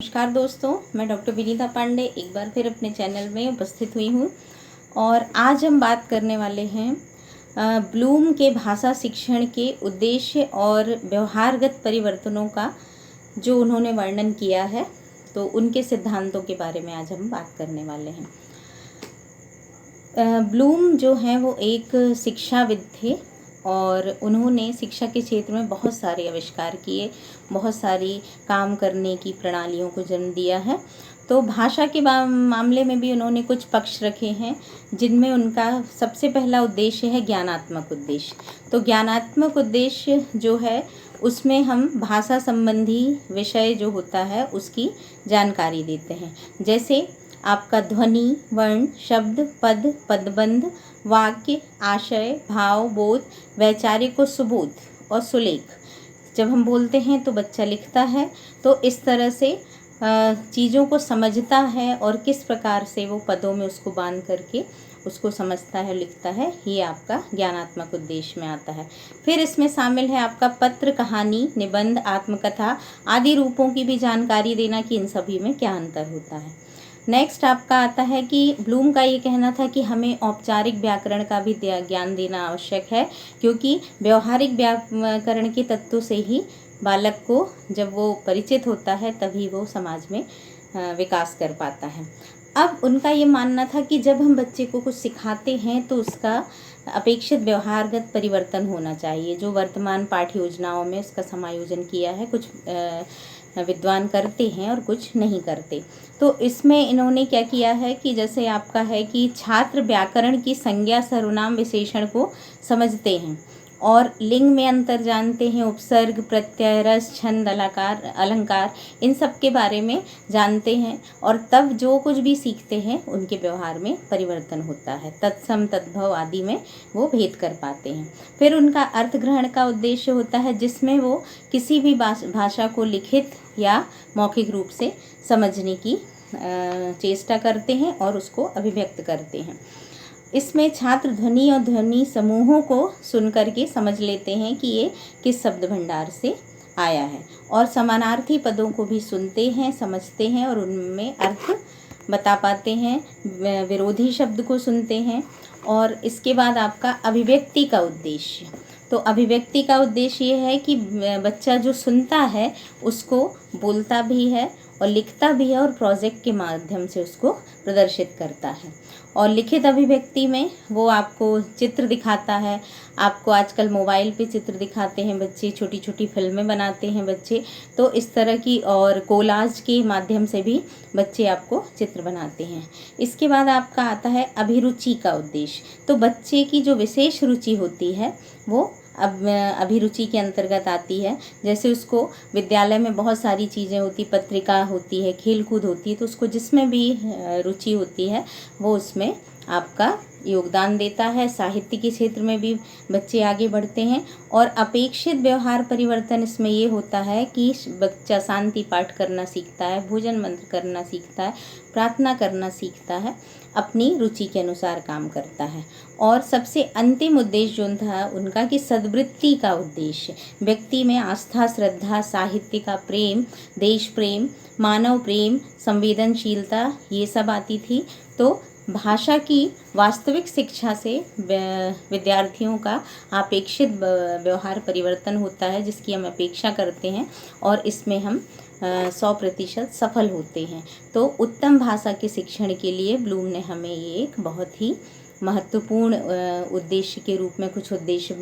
नमस्कार दोस्तों, मैं डॉक्टर विनीता पांडे एक बार फिर अपने चैनल में उपस्थित हुई हूँ और आज हम बात करने वाले हैं ब्लूम के भाषा शिक्षण के उद्देश्य और व्यवहारगत परिवर्तनों का जो उन्होंने वर्णन किया है, तो उनके सिद्धांतों के बारे में आज हम बात करने वाले हैं। ब्लूम जो हैं वो एक शिक्षाविद थे और उन्होंने शिक्षा के क्षेत्र में बहुत सारे आविष्कार किए, बहुत सारी काम करने की प्रणालियों को जन्म दिया है। तो भाषा के मामले में भी उन्होंने कुछ पक्ष रखे हैं, जिनमें उनका सबसे पहला उद्देश्य है ज्ञानात्मक उद्देश्य। तो ज्ञानात्मक उद्देश्य जो है उसमें हम भाषा संबंधी विषय जो होता है उसकी जानकारी देते हैं, जैसे आपका ध्वनि, वर्ण, शब्द, पद, पदबंध, वाक्य, आशय, भाव, बोध, वैचारिक और सुबोध और सुलेख। जब हम बोलते हैं तो बच्चा लिखता है, तो इस तरह से चीज़ों को समझता है और किस प्रकार से वो पदों में उसको बांध करके उसको समझता है, लिखता है, ये आपका ज्ञानात्मक उद्देश्य में आता है। फिर इसमें शामिल है आपका पत्र, कहानी, निबंध, आत्मकथा आदि रूपों की भी जानकारी देना कि इन सभी में क्या अंतर होता है। नेक्स्ट आपका आता है कि ब्लूम का ये कहना था कि हमें औपचारिक व्याकरण का भी ज्ञान देना आवश्यक है, क्योंकि व्यवहारिक व्याकरण के तत्वों से ही बालक को जब वो परिचित होता है तभी वो समाज में विकास कर पाता है। अब उनका ये मानना था कि जब हम बच्चे को कुछ सिखाते हैं तो उसका अपेक्षित व्यवहारगत परिवर्तन होना चाहिए। जो वर्तमान पाठ्य योजनाओं में उसका समायोजन किया है, कुछ विद्वान करते हैं और कुछ नहीं करते। तो इसमें इन्होंने क्या किया है कि जैसे आपका है कि छात्र व्याकरण की संज्ञा, सर्वनाम, विशेषण को समझते हैं और लिंग में अंतर जानते हैं, उपसर्ग, प्रत्यय, रस, छंद, अलंकार इन सब के बारे में जानते हैं और तब जो कुछ भी सीखते हैं उनके व्यवहार में परिवर्तन होता है। तत्सम, तद्भव आदि में वो भेद कर पाते हैं। फिर उनका अर्थ ग्रहण का उद्देश्य होता है, जिसमें वो किसी भी भाषा को लिखित या मौखिक रूप से समझने की चेष्टा करते हैं और उसको अभिव्यक्त करते हैं। इसमें छात्र ध्वनि और ध्वनि समूहों को सुनकर के समझ लेते हैं कि ये किस शब्द भंडार से आया है और समानार्थी पदों को भी सुनते हैं, समझते हैं और उनमें अर्थ बता पाते हैं। विरोधी शब्द को सुनते हैं। और इसके बाद आपका अभिव्यक्ति का उद्देश्य। तो अभिव्यक्ति का उद्देश्य ये है कि बच्चा जो सुनता है उसको बोलता भी है और लिखता भी है और प्रोजेक्ट के माध्यम से उसको प्रदर्शित करता है। और लिखित अभिव्यक्ति में वो आपको चित्र दिखाता है। आपको आजकल मोबाइल पे चित्र दिखाते हैं बच्चे, छोटी छोटी फिल्में बनाते हैं बच्चे, तो इस तरह की और कोलाज के माध्यम से भी बच्चे आपको चित्र बनाते हैं। इसके बाद आपका आता है अभिरुचि का उद्देश्य। तो बच्चे की जो विशेष रुचि होती है वो अब अभिरुचि के अंतर्गत आती है। जैसे उसको विद्यालय में बहुत सारी चीज़ें होती, पत्रिका होती है, खेलकूद होती है, तो उसको जिसमें भी रुचि होती है वो उसमें आपका योगदान देता है। साहित्य के क्षेत्र में भी बच्चे आगे बढ़ते हैं। और अपेक्षित व्यवहार परिवर्तन इसमें ये होता है कि बच्चा शांति पाठ करना सीखता है, भोजन मंत्र करना सीखता है, प्रार्थना करना सीखता है, अपनी रुचि के अनुसार काम करता है। और सबसे अंतिम उद्देश्य जो था उनका कि सद्वृत्ति का उद्देश्य, व्यक्ति में आस्था, श्रद्धा, साहित्य का प्रेम, देश प्रेम, मानव प्रेम, संवेदनशीलता ये सब आती थी। तो भाषा की वास्तविक शिक्षा से विद्यार्थियों का अपेक्षित व्यवहार परिवर्तन होता है, जिसकी हम अपेक्षा करते हैं और इसमें हम 100% सफल होते हैं। तो उत्तम भाषा के शिक्षण के लिए ब्लूम ने हमें ये एक बहुत ही महत्वपूर्ण उद्देश्य के रूप में कुछ उद्देश्य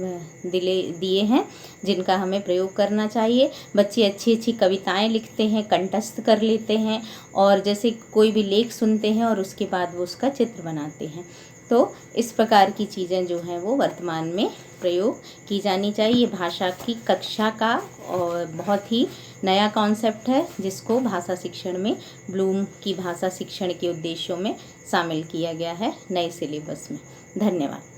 दिए हैं, जिनका हमें प्रयोग करना चाहिए। बच्चे अच्छी अच्छी कविताएं लिखते हैं, कंठस्थ कर लेते हैं और जैसे कोई भी लेख सुनते हैं और उसके बाद वो उसका चित्र बनाते हैं। तो इस प्रकार की चीज़ें जो हैं वो वर्तमान में प्रयोग की जानी चाहिए। भाषा की कक्षा का और बहुत ही नया कॉन्सेप्ट है, जिसको भाषा शिक्षण में ब्लूम की भाषा शिक्षण के उद्देश्यों में शामिल किया गया है नए सिलेबस में। धन्यवाद।